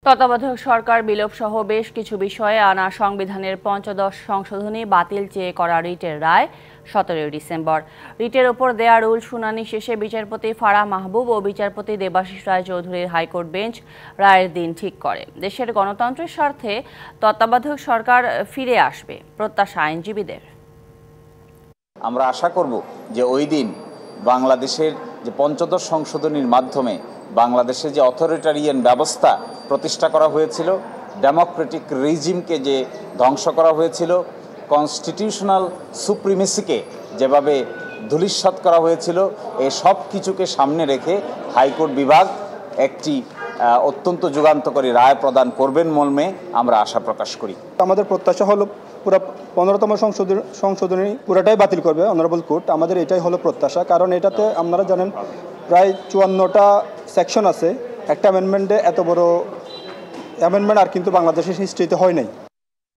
তত্ত্বাবধায়ক সরকার বিলোপ সহ বেশ কিছু বিষয়ে আনা সংবিধানের পঞ্চদশ সংশোধনী বাতিল চেয়ে করা রিটের রায় 17 ডিসেম্বর। রিটের ওপর দেয়া রুল শুনানি শেষে বিচারপতি ফারাহ মাহবুব ও বিচারপতি দেবাশিস রায় চৌধুরীর হাইকোর্ট বেঞ্চ রায়ের দিন ঠিক করে। দেশের গণতন্ত্রের স্বার্থে তত্ত্বাবধায়ক সরকার ফিরে আসবে প্রত্যাশা আইনজীবীদের। আমরা আশা করব যে ওই দিন বাংলাদেশের যে পঞ্চদশ সংশোধনীর মাধ্যমে বাংলাদেশে যে অথরিটারিয়ান ব্যবস্থা প্রতিষ্ঠা করা হয়েছিল, ডেমোক্রেটিক রিজিমকে যে ধ্বংস করা হয়েছিল, কনস্টিটিউশনাল সুপ্রিমেসিকে যেভাবে ধূলিসাৎ করা হয়েছিল, এই সব কিছুকে সামনে রেখে হাইকোর্ট বিভাগ একটি অত্যন্ত যুগান্তকারী রায় প্রদান করবেন মর্মে আমরা আশা প্রকাশ করি। আমাদের প্রত্যাশা হলো পুরো 15তম সংশোধনী পুরোটাই বাতিল করবে অনারেবল কোর্ট। আমাদের এটাই হলো প্রত্যাশা, কারণ এটাতে আপনারা জানেন প্রায় 54টা সেকশন আছে। একটা অ্যামেন্ডমেন্টে এত বড় অ্যামেন্ডমেন্ট আর কিন্তু বাংলাদেশের হিস্ট্রিতে হয় নাই।